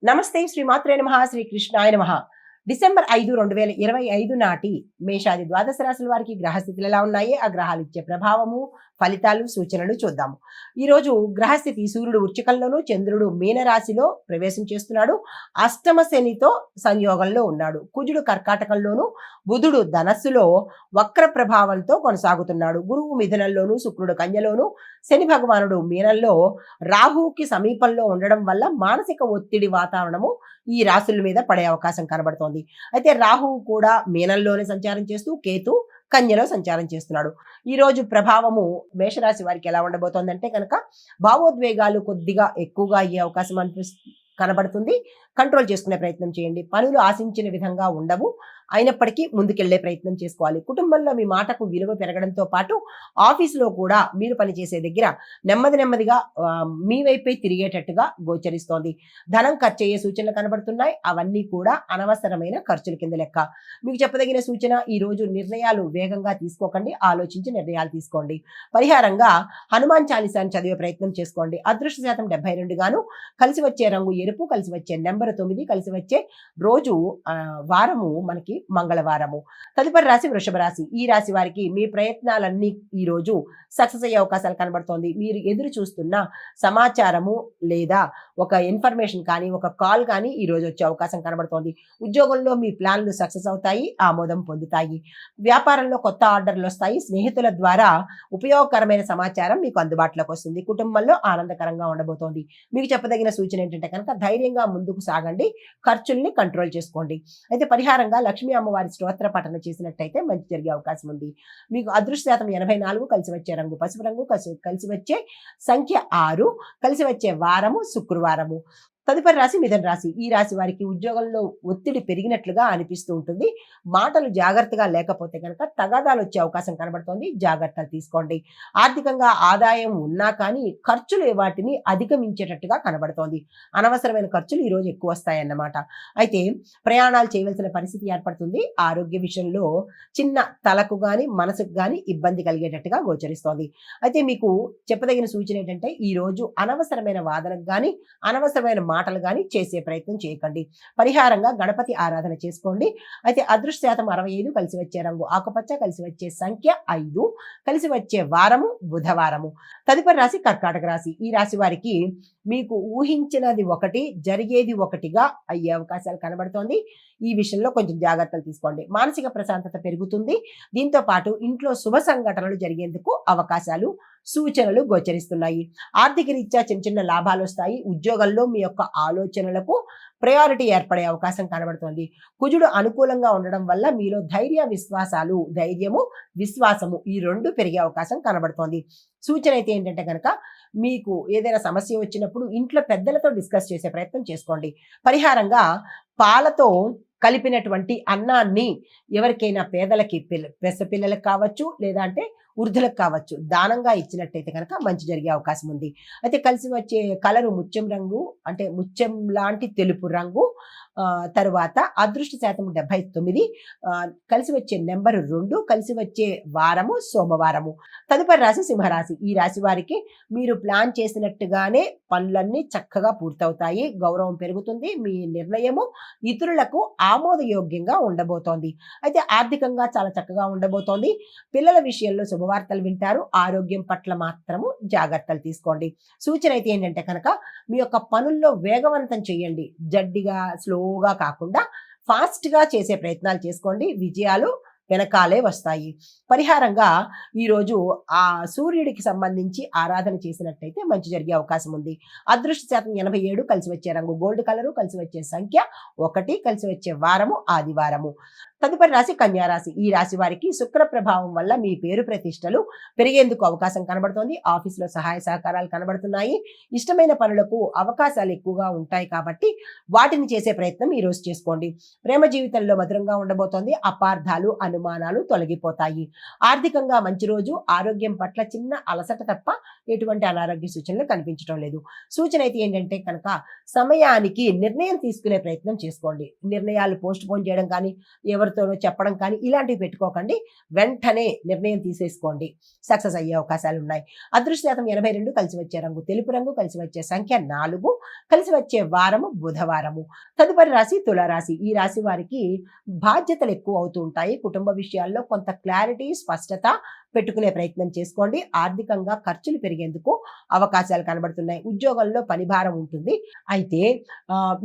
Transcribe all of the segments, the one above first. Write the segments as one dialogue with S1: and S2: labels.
S1: నమస్తే శ్రీమాత్రే నమః శ్రీ కృష్ణాయ నమః. డిసెంబర్ 5, 2025 నాటి మేషాది ద్వాదశ రాశుల వారికి గ్రహస్థితులు ఎలా ఉన్నాయి, ఆ గ్రహాలు ఇచ్చే ప్రభావము, ఫలితాలు, సూచనలు చూద్దాము. ఈరోజు గ్రహస్థితి సూర్యుడు వృశ్చికంలోను, చంద్రుడు మీనరాశిలో ప్రవేశం చేస్తున్నాడు. అష్టమ శనితో సంయోగంలో ఉన్నాడు. కుజుడు కర్కాటకంలోను, బుధుడు ధనస్సులో వక్ర ప్రభావంతో కొనసాగుతున్నాడు. గురువు మిథునంలోను, శుక్రుడు కన్యలోను, శని భగవానుడు మీనంలో రాహువుకి సమీపంలో ఉండడం వల్ల మానసిక ఒత్తిడి వాతావరణము ఈ రాశుల మీద పడే అవకాశం కనబడుతోంది. అయితే రాహువు కూడా మీనంలోనే సంచారం చేస్తూ, కేతు కన్యలో సంచారం చేస్తున్నాడు. ఈ రోజు ప్రభావము మేషరాశి వారికి ఎలా ఉండబోతోందంటే కనుక భావోద్వేగాలు కొద్దిగా ఎక్కువగా అయ్యే అవకాశం కనబడుతుంది. కంట్రోల్ చేసుకునే ప్రయత్నం చేయండి. పనులు ఆశించిన విధంగా ఉండవు, అయినప్పటికీ ముందుకెళ్లే ప్రయత్నం చేసుకోవాలి. కుటుంబంలో మీ మాటకు విలువ పెరగడంతో పాటు ఆఫీసులో కూడా మీరు పనిచేసే దగ్గర నెమ్మదిగా మీ వైపే తిరిగేటట్టుగా గోచరిస్తోంది. ధనం ఖర్చు అయ్యే సూచనలు కనబడుతున్నాయి. అవన్నీ కూడా అనవసరమైన ఖర్చుల కింద లెక్క. మీకు చెప్పదగిన సూచన, ఈ రోజు నిర్ణయాలు వేగంగా తీసుకోకండి, ఆలోచించి నిర్ణయాలు తీసుకోండి. పరిహారంగా హనుమాన్ చాలీసాను చదివే ప్రయత్నం చేసుకోండి. అదృష్ట శాతం 72 గాను, కలిసి వచ్చే రంగు ఎరుపు, కలిసి వచ్చే నెంబర్ 9, కలిసి వచ్చే రోజు వారము మనకి మంగళవారము. తదుపరి రాశి వృషభ రాశి. ఈ రాశి వారికి మీ ప్రయత్నాలన్నీ ఈ రోజు సక్సెస్ అయ్యే అవకాశాలు కనబడుతోంది. మీరు ఎదురు చూస్తున్న సమాచారము లేదా ఒక ఇన్ఫర్మేషన్ కానీ, ఒక కాల్ కానీ ఈ రోజు వచ్చే అవకాశం కనబడుతోంది. ఉద్యోగంలో మీ ప్లాన్లు సక్సెస్ అవుతాయి, ఆమోదం పొందుతాయి. వ్యాపారంలో కొత్త ఆర్డర్లు వస్తాయి. స్నేహితుల ద్వారా ఉపయోగకరమైన సమాచారం మీకు అందుబాటులోకి వస్తుంది. కుటుంబంలో ఆనందకరంగా ఉండబోతోంది. మీకు చెప్పదగిన సూచన ఏంటంటే కనుక ధైర్యంగా ముందుకు సాగండి, ఖర్చుల్ని కంట్రోల్ చేసుకోండి. అయితే పరిహారంగా లక్ష్మీ అమ్మవారి స్తోత్ర పఠన చేసినట్టయితే మంచి జరిగే అవకాశం ఉంది. మీకు అదృష్ట శాతం 84, కలిసి వచ్చే రంగు పసుపు రంగు, కలిసి వచ్చే సంఖ్య 6, కలిసి వచ్చే వారము శుక్రవారము. తదుపరి రాశి మిథున రాశి. ఈ రాశి వారికి ఉద్యోగంలో ఒత్తిడి పెరిగినట్లుగా అనిపిస్తూ ఉంటుంది. మాటలు జాగ్రత్తగా లేకపోతే కనుక తగాదాలు వచ్చే అవకాశం కనబడుతోంది. జాగ్రత్తలు తీసుకోండి. ఆర్థికంగా ఆదాయం ఉన్నా కానీ ఖర్చులు వాటిని అధిగమించేటట్టుగా కనబడుతోంది. అనవసరమైన ఖర్చులు ఈరోజు ఎక్కువ వస్తాయన్నమాట. అయితే ప్రయాణాలు చేయవలసిన పరిస్థితి ఏర్పడుతుంది. ఆరోగ్య విషయంలో చిన్న తలకు కానీ మనసుకు కానీ ఇబ్బంది కలిగేటట్టుగా గోచరిస్తోంది. అయితే మీకు చెప్పదగిన సూచన ఏంటంటే ఈరోజు అనవసరమైన వాదనకు కానీ, అనవసరమైన మాటలు కానీ చేసే ప్రయత్నం చేయకండి. పరిహారంగా గణపతి ఆరాధన చేసుకోండి. అయితే అదృష్ట శాతం 65, కలిసి వచ్చే రంగు ఆకుపచ్చ, కలిసి వచ్చే సంఖ్య 5, కలిసి వచ్చే వారము బుధవారము. తదుపరి రాశి కర్కాటక రాశి. ఈ రాశి వారికి మీకు ఊహించినది ఒకటి, జరిగేది ఒకటిగా అయ్యే అవకాశాలు కనబడుతోంది. ఈ విషయంలో కొంచెం జాగ్రత్తలు తీసుకోండి. మానసిక ప్రశాంతత పెరుగుతుంది. దీంతో పాటు ఇంట్లో శుభ సంఘటనలు జరిగేందుకు అవకాశాలు, సూచనలు గోచరిస్తున్నాయి. ఆర్థిక రీత్యా చిన్న లాభాలు వస్తాయి. ఉద్యోగంలో మీ యొక్క ఆలోచనలకు ప్రయారిటీ ఏర్పడే అవకాశం కనబడుతోంది. కుజుడు అనుకూలంగా ఉండడం వల్ల మీలో ధైర్యము, విశ్వాసము ఈ 2 పెరిగే అవకాశం కనబడుతోంది. సూచన అయితే ఏంటంటే కనుక మీకు ఏదైనా సమస్య వచ్చినప్పుడు ఇంట్లో పెద్దలతో డిస్కస్ చేసే ప్రయత్నం చేసుకోండి. పరిహారంగా పాలతో కలిపినటువంటి అన్నాన్ని ఎవరికైనా పేదలకి, పిల్లలకు కావచ్చు, లేదా అంటే వృద్ధులకు కావచ్చు, దానంగా ఇచ్చినట్టయితే కనుక మంచి జరిగే అవకాశం ఉంది. అయితే కలిసి వచ్చే కలరు ముత్యం రంగు, అంటే ముత్యం లాంటి తెలుపు రంగు. తరువాత అదృష్ట శాతం 79, కలిసి వచ్చే నెంబర్ 2, కలిసి వచ్చే వారము సోమవారము. తదుపరి రాశి సింహరాశి. ఈ రాశి వారికి మీరు ప్లాన్ చేసినట్టుగానే పనులన్నీ చక్కగా పూర్తవుతాయి. గౌరవం పెరుగుతుంది. మీ నిర్ణయము ఇతరులకు ఆమోదయోగ్యంగా ఉండబోతోంది. అయితే ఆర్థికంగా చాలా చక్కగా ఉండబోతోంది. పిల్లల విషయంలో శుభవార్తలు వింటారు. ఆరోగ్యం పట్ల మాత్రము జాగ్రత్తలు తీసుకోండి. సూచన అయితే ఏంటంటే కనుక మీ యొక్క పనుల్లో వేగవంతం చేయండి. జడ్డిగా స్లోగా కాకుండా ఫాస్ట్గా చేసే ప్రయత్నాలు చేసుకోండి. విజయాలు వెనకాలే వస్తాయి. పరిహారంగా ఈరోజు ఆ సూర్యుడికి సంబంధించి ఆరాధన చేసినట్టయితే మంచి జరిగే అవకాశం ఉంది. అదృష్ట శాతం 87, కలిసి వచ్చే రంగు గోల్డ్ కలరు, కలిసి వచ్చే సంఖ్య 1, కలిసి వచ్చే వారము ఆదివారము. తదుపరి రాశి కన్యారాశి. ఈ రాశి వారికి శుక్ర ప్రభావం వల్ల మీ పేరు ప్రతిష్టలు పెరిగేందుకు అవకాశం కనబడుతోంది. ఆఫీసులో సహాయ సహకారాలు కనబడుతున్నాయి. ఇష్టమైన పనులకు అవకాశాలు ఎక్కువగా ఉంటాయి కాబట్టి వాటిని చేసే ప్రయత్నం ఈ రోజు చేసుకోండి. ప్రేమ జీవితంలో మధురంగా ఉండబోతోంది. అపార్థాలు, అనుమానాలు తొలగిపోతాయి. ఆర్థికంగా మంచి రోజు. ఆరోగ్యం పట్ల చిన్న అలసట తప్ప ఎటువంటి అనారోగ్య సూచనలు కనిపించడం లేదు. సూచన అయితే ఏంటంటే కనుక సమయానికి నిర్ణయం తీసుకునే ప్రయత్నం చేసుకోండి. నిర్ణయాలు పోస్ట్ పోన్ చేయడం కానీ, ఎవరితో ఎవరితోనో చెప్పడం కానీ ఇలాంటివి పెట్టుకోకండి. వెంటనే నిర్ణయం తీసేసుకోండి, సక్సెస్ అయ్యే అవకాశాలు ఉన్నాయి. అదృష్ట శాతం 82, కలిసి వచ్చే రంగు తెలుపు రంగు, కలిసి వచ్చే సంఖ్య 4, కలిసి వచ్చే వారము బుధవారము. తదుపరి రాశి తులారాశి. ఈ రాశి వారికి బాధ్యతలు ఎక్కువ అవుతూ ఉంటాయి. కుటుంబ విషయాల్లో కొంత క్లారిటీ, స్పష్టత పెట్టుకునే ప్రయత్నం చేసుకోండి. ఆర్థికంగా ఖర్చులు పెరిగేందుకు అవకాశాలు కనబడుతున్నాయి. ఉద్యోగంలో పని భారం ఉంటుంది. అయితే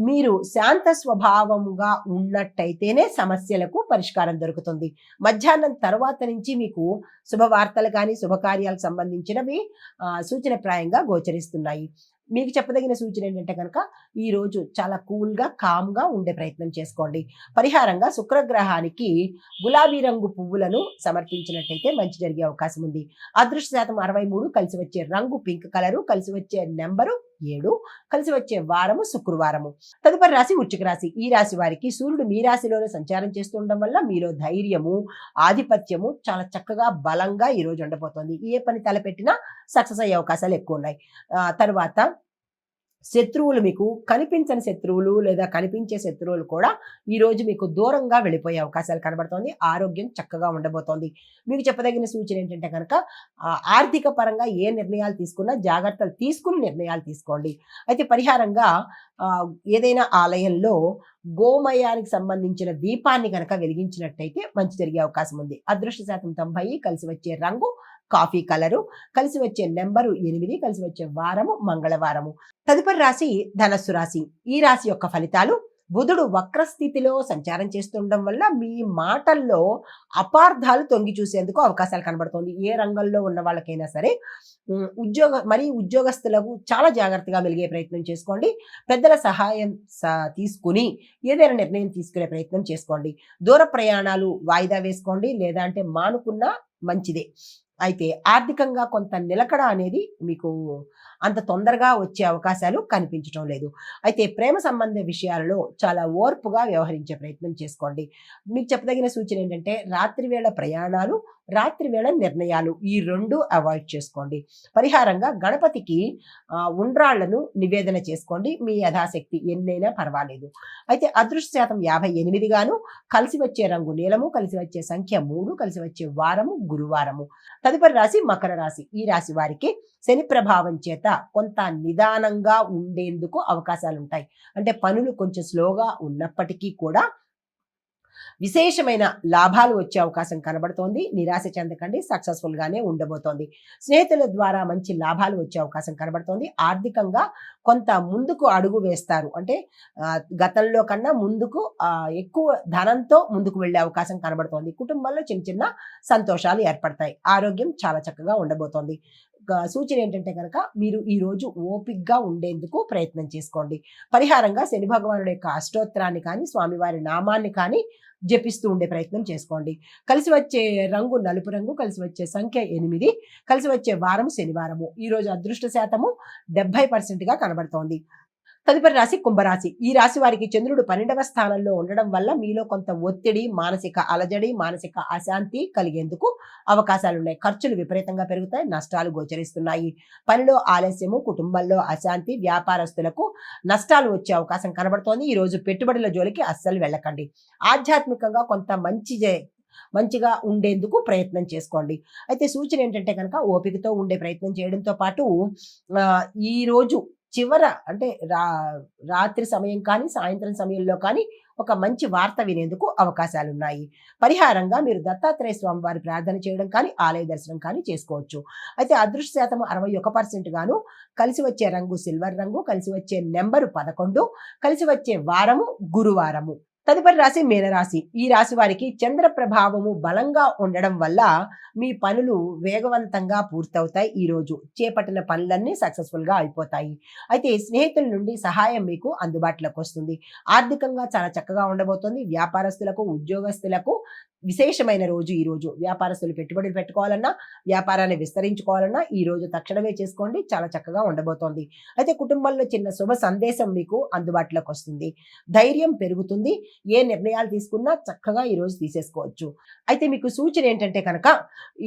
S1: మీరు శాంత స్వభావంగా ఉన్నట్టయితేనే సమస్యలకు పరిష్కారం దొరుకుతుంది. మధ్యాహ్నం తర్వాత నుంచి మీకు శుభవార్తలు కానీ శుభకార్యాలకు సంబంధించినవి సూచనప్రాయంగా గోచరిస్తున్నాయి. మీకు చెప్పదగిన సూచన ఏంటంటే కనుక ఈరోజు చాలా కూల్గా కామ్గా ఉండే ప్రయత్నం చేసుకోండి. పరిహారంగా శుక్రగ్రహానికి గులాబీ రంగు పువ్వులను సమర్పించినట్టయితే మంచి జరిగే అవకాశం ఉంది. అదృష్ట శాతం 63, కలిసి వచ్చే రంగు పింక్ కలరు, కలిసి వచ్చే నెంబరు 7, కలిసి వచ్చే వారము శుక్రవారము. తదుపరి రాశి వృశ్చిక రాశి. ఈ రాశి వారికి సూర్యుడు మీ రాశిలోనే సంచారం చేస్తుండడం వల్ల మీలో ధైర్యము, ఆధిపత్యము చాలా చక్కగా బలంగా ఈ రోజు ఉండబోతోంది. ఏ పని తలపెట్టినా సక్సెస్ అయ్యే అవకాశాలు ఎక్కువ ఉన్నాయి. తర్వాత శత్రువులు, మీకు కనిపించని శత్రువులు లేదా కనిపించే శత్రువులు కూడా ఈరోజు మీకు దూరంగా వెళ్ళిపోయే అవకాశాలు కనబడుతోంది. ఆరోగ్యం చక్కగా ఉండబోతోంది. మీకు చెప్పదగిన సూచన ఏంటంటే కనుక ఆర్థిక పరంగా ఏ నిర్ణయాలు తీసుకున్నా జాగ్రత్తలు తీసుకుని నిర్ణయాలు తీసుకోండి. అయితే పరిహారంగా ఏదైనా ఆలయంలో గోమయానికి సంబంధించిన దీపాన్ని కనుక వెలిగించినట్టయితే మంచి జరిగే అవకాశం ఉంది. అదృష్ట శాతం 90, కలిసి వచ్చే రంగు కాఫీ కలరు, కలిసి వచ్చే నెంబరు 8, కలిసి వచ్చే వారము మంగళవారము. తదుపరి రాశి ధనస్సు రాశి. ఈ రాశి యొక్క ఫలితాలు: బుధుడు వక్రస్థితిలో సంచారం చేస్తుండడం వల్ల మీ మాటల్లో అపార్థాలు తొంగి చూసేందుకు అవకాశాలు కనబడుతోంది. ఏ రంగంలో ఉన్న వాళ్ళకైనా సరే ఉద్యోగస్తులకు చాలా జాగ్రత్తగా మెలిగే ప్రయత్నం చేసుకోండి. పెద్దల సహాయం తీసుకుని ఏదైనా నిర్ణయం తీసుకునే ప్రయత్నం చేసుకోండి. దూర ప్రయాణాలు వాయిదా వేసుకోండి, లేదా అంటే మానుకున్నా మంచిదే. అయితే ఆర్థికంగా కొంత నిలకడ అనేది మీకు అంత తొందరగా వచ్చే అవకాశాలు కనిపించడం లేదు. అయితే ప్రేమ సంబంధ విషయాలలో చాలా ఓర్పుగా వ్యవహరించే ప్రయత్నం చేసుకోండి. మీకు చెప్పదగిన సూచన ఏంటంటే రాత్రి వేళ ప్రయాణాలు, రాత్రి వేళ నిర్ణయాలు ఈ 2 అవాయిడ్ చేసుకోండి. పరిహారంగా గణపతికి ఉండ్రాళ్లను నివేదన చేసుకోండి. మీ యథాశక్తి ఎన్నైనా పర్వాలేదు. అయితే అదృష్ట శాతం 58 గాను, కలిసి వచ్చే రంగు నీలము, కలిసి వచ్చే సంఖ్య 3, కలిసి వచ్చే వారము గురువారము. తదుపరి రాశి మకర రాశి. ఈ రాశి వారికి శని ప్రభావం చేత కొంత నిదానంగా ఉండేందుకు అవకాశాలు ఉంటాయి. అంటే పనులు కొంచెం స్లోగా ఉన్నప్పటికీ కూడా విశేషమైన లాభాలు వచ్చే అవకాశం కనబడుతోంది. నిరాశ చెందకండి, సక్సెస్ఫుల్ గానే ఉండబోతోంది. స్నేహితుల ద్వారా మంచి లాభాలు వచ్చే అవకాశం కనబడుతోంది. ఆర్థికంగా కొంత ముందుకు అడుగు వేస్తారు. అంటే గతంలో కన్నా ముందుకు ఎక్కువ ధనంతో ముందుకు వెళ్ళే అవకాశం కనబడుతోంది. కుటుంబంలో చిన్న చిన్న సంతోషాలు ఏర్పడతాయి. ఆరోగ్యం చాలా చక్కగా ఉండబోతోంది. సూచన ఏంటంటే కనుక మీరు ఈ రోజు ఓపికగా ఉండేందుకు ప్రయత్నం చేసుకోండి. పరిహారంగా శని భగవానుడి యొక్క అష్టోత్తరాన్ని కానీ స్వామివారి నామాన్ని కానీ జపిస్తూ ఉండే ప్రయత్నం చేసుకోండి. కలిసి వచ్చే రంగు నలుపు రంగు, కలిసి వచ్చే సంఖ్య 8, కలిసి వచ్చే వారం శనివారము. ఈ రోజు అదృష్ట శాతము 70% కనబడుతోంది. తదుపరి రాశి కుంభరాశి. ఈ రాశి వారికి చంద్రుడు 12వ స్థానంలో ఉండడం వల్ల మీలో కొంత ఒత్తిడి, మానసిక అలజడి, మానసిక అశాంతి కలిగేందుకు అవకాశాలు ఉన్నాయి. ఖర్చులు విపరీతంగా పెరుగుతాయి, నష్టాలు గోచరిస్తున్నాయి. పనిలో ఆలస్యము, కుటుంబంలో అశాంతి, వ్యాపారస్తులకు నష్టాలు వచ్చే అవకాశం కనబడుతోంది. ఈ రోజు పెట్టుబడుల జోలికి అస్సలు వెళ్ళకండి. ఆధ్యాత్మికంగా కొంత మంచిగా ఉండేందుకు ప్రయత్నం చేసుకోండి. అయితే సూచన ఏంటంటే కనుక ఓపికతో ఉండే ప్రయత్నం చేయడంతో పాటు ఈ రోజు చివర అంటే రాత్రి సమయం కానీ సాయంత్రం సమయంలో కానీ ఒక మంచి వార్త వినేందుకు అవకాశాలు ఉన్నాయి. పరిహారంగా మీరు దత్తాత్రేయ స్వామి వారి ప్రార్థన చేయడం కానీ ఆలయ దర్శనం కానీ చేసుకోవచ్చు. అయితే అదృష్ట శాతం 61% గాను, కలిసి వచ్చే రంగు సిల్వర్ రంగు, కలిసి వచ్చే నెంబరు 11, కలిసి వచ్చే వారము గురువారము. తదుపరి రాశి మీనరాశి. ఈ రాశి వారికి చంద్ర ప్రభావము బలంగా ఉండడం వల్ల మీ పనులు వేగవంతంగా పూర్తవుతాయి. ఈ రోజు చేపట్టిన పనులన్నీ సక్సెస్ఫుల్ గా అయిపోతాయి. అయితే స్నేహితుల నుండి సహాయం మీకు అందుబాటులోకి వస్తుంది. ఆర్థికంగా చాలా చక్కగా ఉండబోతోంది. వ్యాపారస్తులకు, ఉద్యోగస్తులకు విశేషమైన రోజు ఈ రోజు. వ్యాపారస్తులు పెట్టుబడులు పెట్టుకోవాలన్నా, వ్యాపారాన్ని విస్తరించుకోవాలన్నా ఈ రోజు తక్షణమే చేసుకోండి, చాలా చక్కగా ఉండబోతోంది. అయితే కుటుంబంలో చిన్న శుభ సందేశం మీకు అందుబాటులోకి వస్తుంది. ధైర్యం పెరుగుతుంది. ఏ నిర్ణయాలు తీసుకున్నా చక్కగా ఈరోజు తీసేసుకోవచ్చు. అయితే మీకు సూచన ఏంటంటే కనుక,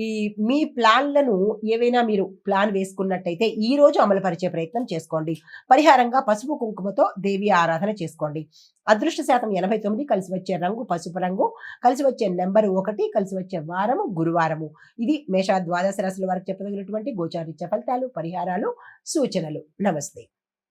S1: ఈ మీ ప్లాన్‌లను ఏవైనా మీరు ప్లాన్ వేసుకున్నట్టయితే ఈరోజు అమలుపరిచే ప్రయత్నం చేసుకోండి. పరిహారంగా పసుపు, కుంకుమతో దేవి ఆరాధన చేసుకోండి. అదృష్ట శాతం 89, కలిసి వచ్చే రంగు పసుపు రంగు, కలిసి వచ్చే నంబరు 1, కలిసి వచ్చే వారము గురువారము. ఇది మేష ద్వాదశ రాశుల వారికి చెప్పదగినటువంటి గోచారీత్య ఫలితాలు, పరిహారాలు, సూచనలు. నమస్తే.